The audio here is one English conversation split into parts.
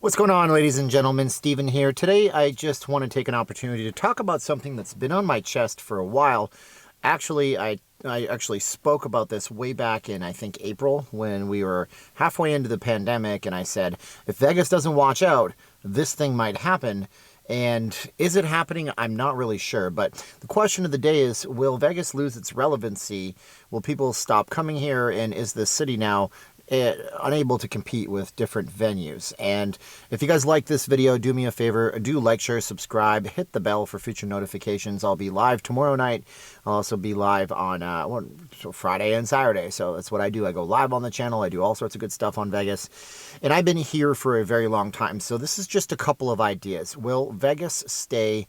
What's going on, ladies and gentlemen? Steven here. Today, I just want to take an opportunity to talk about something that's been on my chest for a while. Actually, I actually spoke about this way back in, I think, April, when we were halfway into the pandemic, and I said, if Vegas doesn't watch out, this thing might happen. And is it happening? I'm not really sure. But the question of the day is, will Vegas lose its relevancy? Will people stop coming here? And is the city now unable to compete with different venues? And if you guys like this video, do me a favor, do like, share, subscribe, hit the bell for future notifications. I'll be live tomorrow night. I'll also be live on Friday and Saturday. So that's what I do. I go live on the channel. I do all sorts of good stuff on Vegas. And I've been here for a very long time. So this is just a couple of ideas. Will Vegas stay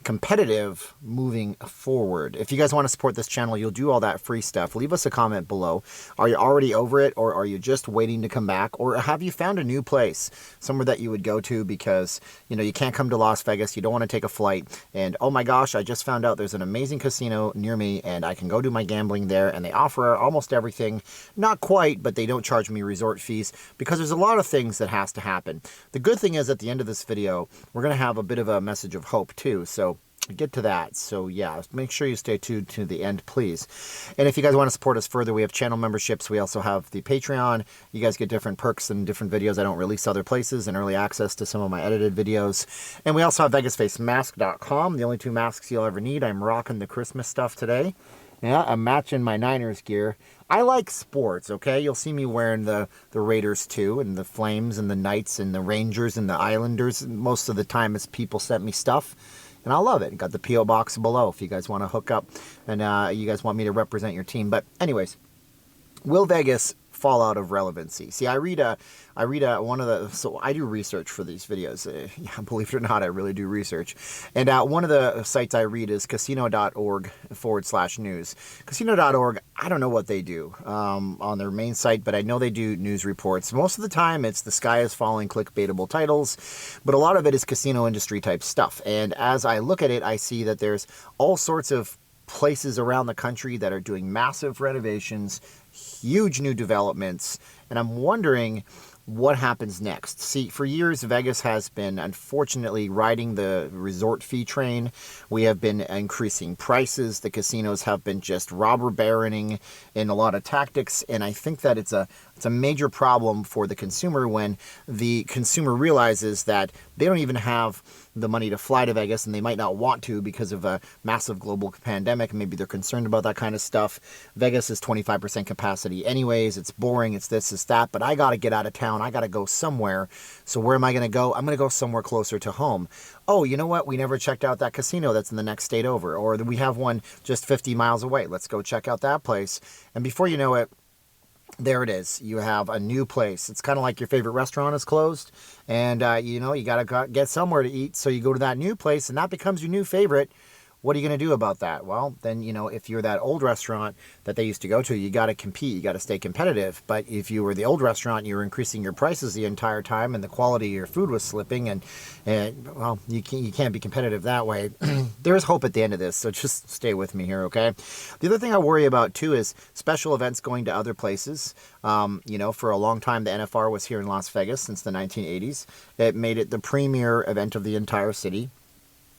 competitive moving forward? If you guys want to support this channel, you'll do all that free stuff. Leave us a comment below. Are you already over it, or are you just waiting to come back, or have you found a new place, somewhere that you would go to because you can't come to Las Vegas, you don't want to take a flight, and oh my gosh, I just found out there's an amazing casino near me and I can go do my gambling there, and they offer almost everything. Not quite, but they don't charge me resort fees, because there's a lot of things that has to happen. The good thing is, at the end of this video, we're going to have a bit of a message of hope too. So get to that. So yeah, make sure you stay tuned to the end, please. And if you guys want to support us further, we have channel memberships. We also have the Patreon. You guys get different perks and different videos I don't release other places, and early access to some of my edited videos. And we also have VegasFaceMask.com, the only two masks you'll ever need. I'm rocking the Christmas stuff today. Yeah, I'm matching my Niners gear. I like sports, okay? You'll see me wearing the Raiders too, and the Flames, and the Knights, and the Rangers, and the Islanders. Most of the time it's people sent me stuff, and I love it. Got the P.O. box below if you guys want to hook up and you guys want me to represent your team. But anyways, will Vegas fall out of relevancy? See, I read one of the, so I do research for these videos. Yeah, believe it or not, I really do research. And one of the sites I read is casino.org/news. Casino.org, I don't know what they do on their main site, but I know they do news reports. Most of the time, it's the sky is falling clickbaitable titles, but a lot of it is casino industry type stuff. And as I look at it, I see that there's all sorts of places around the country that are doing massive renovations, huge new developments, and I'm wondering what happens next. See, for years, Vegas has been, unfortunately, riding the resort fee train. We have been increasing prices. The casinos have been just robber baroning in a lot of tactics, and I think that it's a major problem for the consumer when the consumer realizes that they don't even have the money to fly to Vegas, and they might not want to because of a massive global pandemic. Maybe they're concerned about that kind of stuff. Vegas is 25% capacity anyways. It's boring. It's this, it's that. But I got to get out of town. I got to go somewhere. So where am I going to go? I'm going to go somewhere closer to home. Oh, you know what? We never checked out that casino that's in the next state over. Or we have one just 50 miles away. Let's go check out that place. And before you know it, there it is. You have a new place. It's kind of like your favorite restaurant is closed, and you got to get somewhere to eat, so you go to that new place, and that becomes your new favorite. What are you going to do about that? Well, then, if you're that old restaurant that they used to go to, you got to compete. You got to stay competitive. But if you were the old restaurant, you were increasing your prices the entire time, and the quality of your food was slipping, and well, you can't be competitive that way. There's hope at the end of this, so just stay with me here, okay? The other thing I worry about, too, is special events going to other places. For a long time, the NFR was here in Las Vegas since the 1980s. It made it the premier event of the entire city.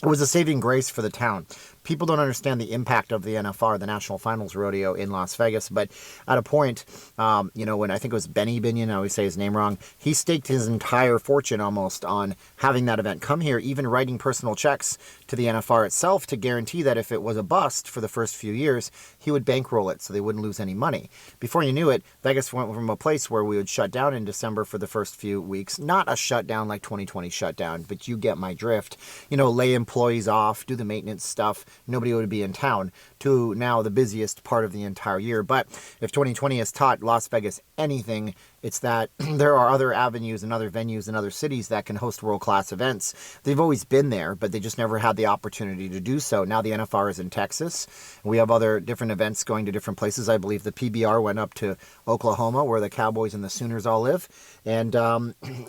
It was a saving grace for the town. People don't understand the impact of the NFR, the National Finals Rodeo in Las Vegas, but at a point, when I think it was Benny Binion, I always say his name wrong, he staked his entire fortune almost on having that event come here, even writing personal checks to the NFR itself to guarantee that if it was a bust for the first few years, he would bankroll it so they wouldn't lose any money. Before you knew it, Vegas went from a place where we would shut down in December for the first few weeks, not a shutdown like 2020 shutdown, but you get my drift, lay employees off, do the maintenance stuff, nobody would be in town, to now the busiest part of the entire year. But if 2020 has taught Las Vegas anything, it's that there are other avenues and other venues in other cities that can host world-class events. They've always been there, but they just never had the opportunity to do so. Now the NFR is in Texas. We have other different events going to different places. I believe the PBR went up to Oklahoma, where the Cowboys and the Sooners all live. And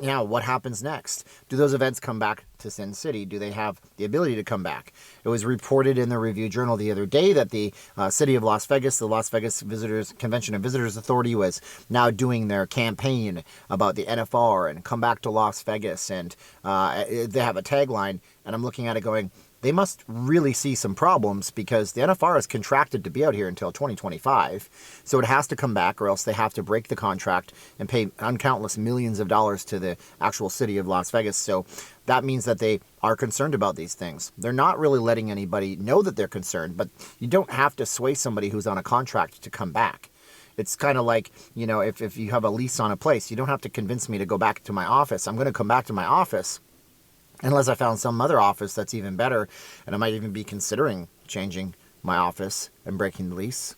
now what happens next? Do those events come back to Sin City? Do they have the ability to come back? It was reported in the Review-Journal the other day that the city of Las Vegas, the Las Vegas Convention and Visitors Authority, was now doing their campaign campaign about the NFR and come back to Las Vegas, and they have a tagline, and I'm looking at it going, they must really see some problems because the NFR is contracted to be out here until 2025. So it has to come back, or else they have to break the contract and pay uncountless millions of dollars to the actual city of Las Vegas. So that means that they are concerned about these things. They're not really letting anybody know that they're concerned, but you don't have to sway somebody who's on a contract to come back. It's kind of like, you know, if you have a lease on a place, you don't have to convince me to go back to my office. I'm going to come back to my office unless I found some other office that's even better, and I might even be considering changing my office and breaking the lease.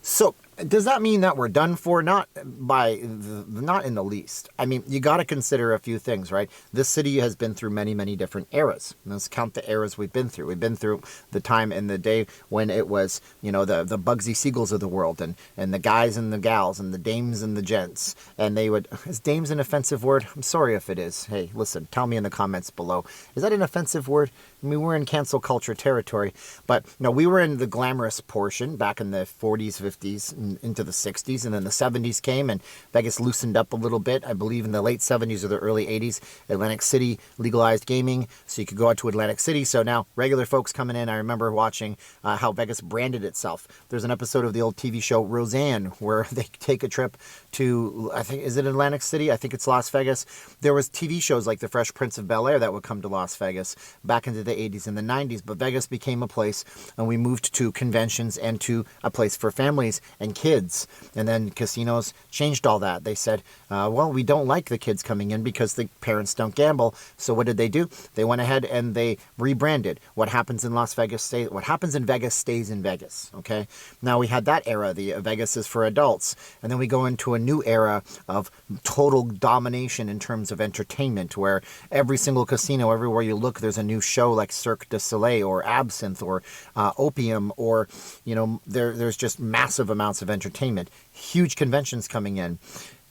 So does that mean that we're done for? Not in the least. I mean, you got to consider a few things, right? This city has been through many, many different eras. Let's count the eras we've been through. We've been through the time in the day when it was, you know, the Bugsy Siegels of the world, and the guys and the gals and the dames and the gents. And they would, is dames an offensive word? I'm sorry if it is. Hey, listen, tell me in the comments below. Is that an offensive word? I mean, we're in cancel culture territory. But no, we were in the glamorous portion back in the 40s, 50s, and into the 60s, and then the 70s came and Vegas loosened up a little bit. I believe in the late 70s or the early 80s, Atlantic City legalized gaming, so you could go out to Atlantic City. So now regular folks coming in, I remember watching how Vegas branded itself. There's an episode of the old TV show Roseanne where they take a trip to, I think, is it Atlantic City? I think it's Las Vegas. There was TV shows like The Fresh Prince of Bel-Air that would come to Las Vegas back into the 80s and the 90s, but Vegas became a place, and we moved to conventions and to a place for families and kids. And then casinos changed all that. They said, well, we don't like the kids coming in because the parents don't gamble. So what did they do? They went ahead and they rebranded. What happens in Las Vegas what happens in Vegas stays in Vegas. Okay. Now we had that era, the Vegas is for adults. And then we go into a new era of total domination in terms of entertainment, where every single casino, everywhere you look, there's a new show like Cirque du Soleil or Absinthe or Opium, or, you know, there's just massive amounts of entertainment, huge conventions coming in.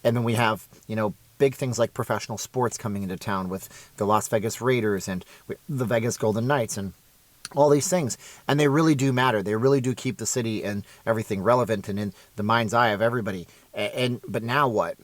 And then we have, you know, big things like professional sports coming into town with the Las Vegas Raiders and the Vegas Golden Knights and all these things. And they really do matter. They really do keep the city and everything relevant and in the mind's eye of everybody. But now what?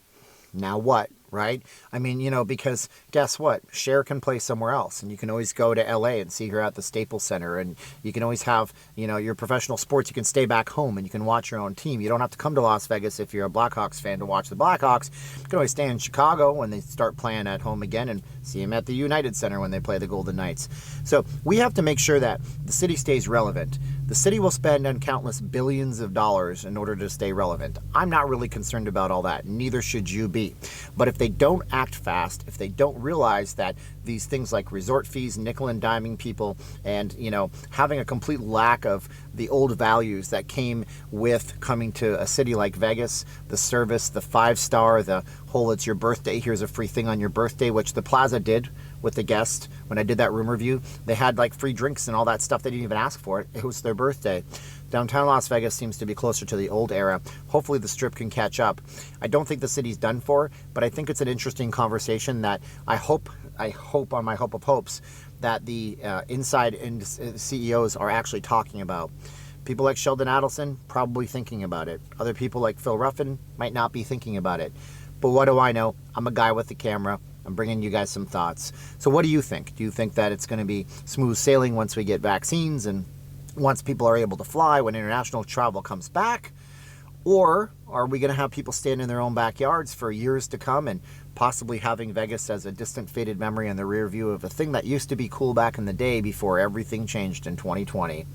Now what? Right? I mean, you know, because guess what? Cher can play somewhere else, and you can always go to LA and see her at the Staples Center, and you can always have, you know, your professional sports. You can stay back home and you can watch your own team. You don't have to come to Las Vegas if you're a Blackhawks fan to watch the Blackhawks. You can always stay in Chicago when they start playing at home again and see them at the United Center when they play the Golden Knights. So we have to make sure that the city stays relevant. The city will spend on countless billions of dollars in order to stay relevant. I'm not really concerned about all that. Neither should you be. But if they don't act fast, if they don't realize that these things like resort fees, nickel and diming people, and, you know, having a complete lack of the old values that came with coming to a city like Vegas, the service, the 5-star, the whole it's your birthday, here's a free thing on your birthday, which the Plaza did with the guest. When I did that room review, they had like free drinks and all that stuff. They didn't even ask for it. It was their birthday. Downtown Las Vegas seems to be closer to the old era. Hopefully the Strip can catch up. I don't think the city's done for, but I think it's an interesting conversation that I hope on my hope of hopes that the inside CEOs are actually talking about. People like Sheldon Adelson probably thinking about it. Other people like Phil Ruffin might not be thinking about it. But what do I know? I'm a guy with the camera. I'm bringing you guys some thoughts. So what do you think? Do you think that it's going to be smooth sailing once we get vaccines and once people are able to fly, when international travel comes back? Or are we going to have people stand in their own backyards for years to come and possibly having Vegas as a distant, faded memory in the rear view of a thing that used to be cool back in the day before everything changed in 2020?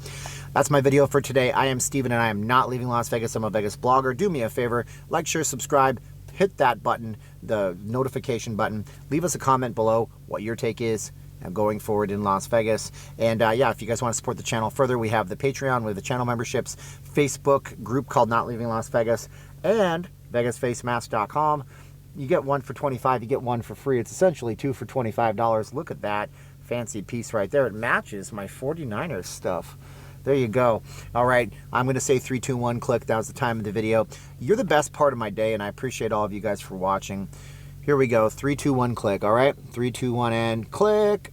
That's my video for today. I am Steven, and I am not leaving Las Vegas. I'm a Vegas blogger. Do me a favor, like, share, subscribe, hit that button, the notification button. Leave us a comment below what your take is going forward in Las Vegas. And yeah, if you guys want to support the channel further, we have the Patreon, we have the channel memberships, Facebook group called Not Leaving Las Vegas, and VegasFaceMask.com. You get one for $25, you get one for free. It's essentially two for $25. Look at that fancy piece right there. It matches my 49ers stuff. There you go. All right, I'm going to say 3, 2, 1, click. That was the time of the video. You're the best part of my day, and I appreciate all of you guys for watching. Here we go. 3, 2, 1, click. All right, 3, 2, 1, and click.